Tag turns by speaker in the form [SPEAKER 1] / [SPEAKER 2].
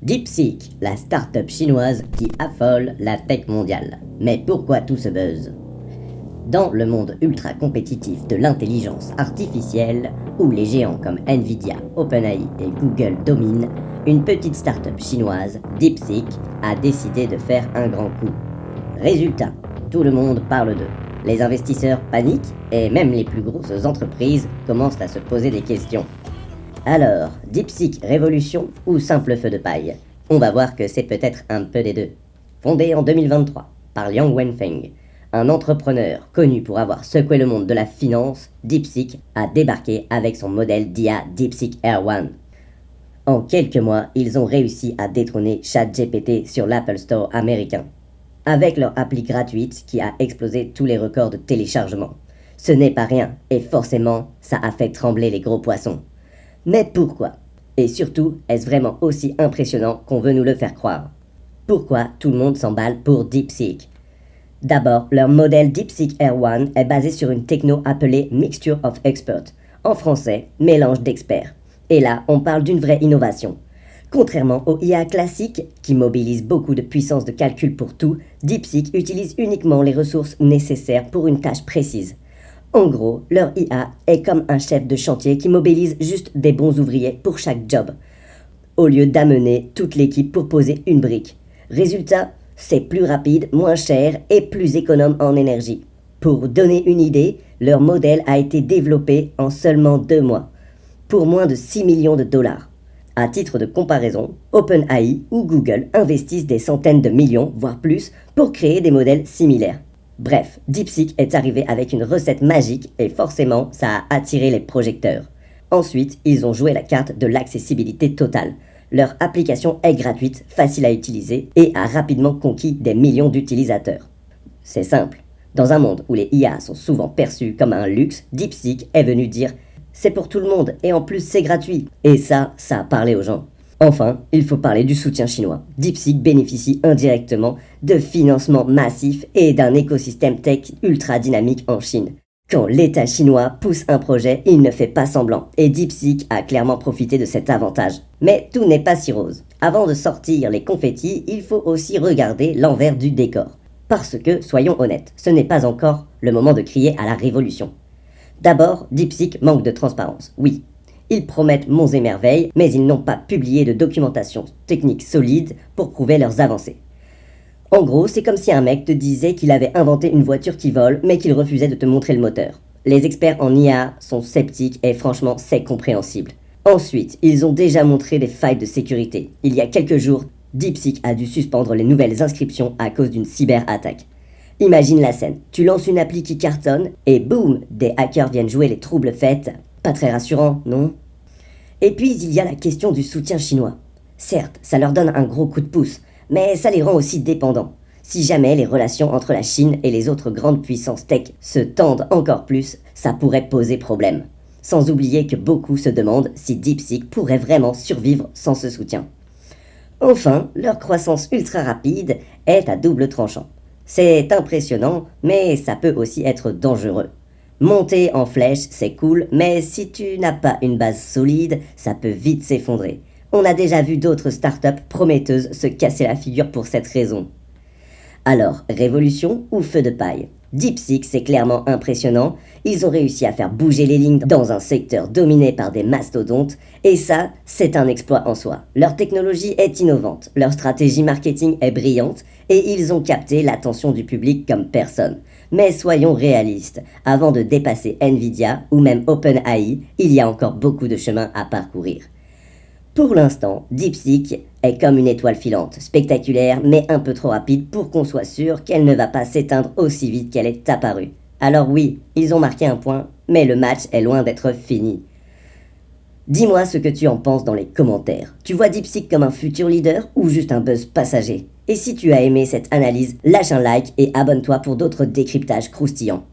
[SPEAKER 1] DeepSeek, la start-up chinoise qui affole la tech mondiale. Mais pourquoi tout ce buzz? Dans le monde ultra compétitif de l'intelligence artificielle, où les géants comme Nvidia, OpenAI et Google dominent, une petite start-up chinoise, DeepSeek, a décidé de faire un grand coup. Résultat, tout le monde parle d'eux. Les investisseurs paniquent et même les plus grosses entreprises commencent à se poser des questions. Alors, DeepSeek révolution ou simple feu de paille? On va voir que c'est peut-être un peu des deux. Fondé en 2023 par Liang Wenfeng, un entrepreneur connu pour avoir secoué le monde de la finance, DeepSeek a débarqué avec son modèle d'IA DeepSeek R1. En quelques mois, ils ont réussi à détrôner ChatGPT sur l'Apple Store américain, avec leur appli gratuite qui a explosé tous les records de téléchargement. Ce n'est pas rien, et forcément, ça a fait trembler les gros poissons. Mais pourquoi? Et surtout, est-ce vraiment aussi impressionnant qu'on veut nous le faire croire? Pourquoi tout le monde s'emballe pour DeepSeek? D'abord, leur modèle DeepSeek R1 est basé sur une techno appelée Mixture of Experts, en français, mélange d'experts. Et là, on parle d'une vraie innovation. Contrairement aux IA classiques, qui mobilisent beaucoup de puissance de calcul pour tout, DeepSeek utilise uniquement les ressources nécessaires pour une tâche précise. En gros, leur IA est comme un chef de chantier qui mobilise juste des bons ouvriers pour chaque job, au lieu d'amener toute l'équipe pour poser une brique. Résultat, c'est plus rapide, moins cher et plus économe en énergie. Pour donner une idée, leur modèle a été développé en seulement 2 mois, pour moins de 6 millions de dollars. À titre de comparaison, OpenAI ou Google investissent des centaines de millions, voire plus, pour créer des modèles similaires. Bref, DeepSeek est arrivé avec une recette magique et forcément, ça a attiré les projecteurs. Ensuite, ils ont joué la carte de l'accessibilité totale. Leur application est gratuite, facile à utiliser et a rapidement conquis des millions d'utilisateurs. C'est simple. Dans un monde où les IA sont souvent perçus comme un luxe, DeepSeek est venu dire « c'est pour tout le monde et en plus c'est gratuit ». Et ça a parlé aux gens. Enfin, il faut parler du soutien chinois. DeepSeek bénéficie indirectement de financements massifs et d'un écosystème tech ultra dynamique en Chine. Quand l'État chinois pousse un projet, il ne fait pas semblant, et DeepSeek a clairement profité de cet avantage. Mais tout n'est pas si rose. Avant de sortir les confettis, il faut aussi regarder l'envers du décor. Parce que, soyons honnêtes, ce n'est pas encore le moment de crier à la révolution. D'abord, DeepSeek manque de transparence, oui. Ils promettent monts et merveilles, mais ils n'ont pas publié de documentation technique solide pour prouver leurs avancées. En gros, c'est comme si un mec te disait qu'il avait inventé une voiture qui vole, mais qu'il refusait de te montrer le moteur. Les experts en IA sont sceptiques et franchement, c'est compréhensible. Ensuite, ils ont déjà montré des failles de sécurité. Il y a quelques jours, DeepSeek a dû suspendre les nouvelles inscriptions à cause d'une cyberattaque. Imagine la scène, tu lances une appli qui cartonne, et boum, des hackers viennent jouer les troubles faits. Pas très rassurant, non? Et puis il y a la question du soutien chinois. Certes, ça leur donne un gros coup de pouce, mais ça les rend aussi dépendants. Si jamais les relations entre la Chine et les autres grandes puissances tech se tendent encore plus, ça pourrait poser problème. Sans oublier que beaucoup se demandent si DeepSeek pourrait vraiment survivre sans ce soutien. Enfin, leur croissance ultra rapide est à double tranchant. C'est impressionnant, mais ça peut aussi être dangereux. Monter en flèche, c'est cool, mais si tu n'as pas une base solide, ça peut vite s'effondrer. On a déjà vu d'autres startups prometteuses se casser la figure pour cette raison. Alors, révolution ou feu de paille? DeepSeek, c'est clairement impressionnant. Ils ont réussi à faire bouger les lignes dans un secteur dominé par des mastodontes, et ça, c'est un exploit en soi. Leur technologie est innovante, leur stratégie marketing est brillante, et ils ont capté l'attention du public comme personne. Mais soyons réalistes, avant de dépasser Nvidia ou même OpenAI, il y a encore beaucoup de chemin à parcourir. Pour l'instant, DeepSeek est comme une étoile filante, spectaculaire mais un peu trop rapide pour qu'on soit sûr qu'elle ne va pas s'éteindre aussi vite qu'elle est apparue. Alors oui, ils ont marqué un point, mais le match est loin d'être fini. Dis-moi ce que tu en penses dans les commentaires. Tu vois DeepSeek comme un futur leader ou juste un buzz passager? Et si tu as aimé cette analyse, lâche un like et abonne-toi pour d'autres décryptages croustillants.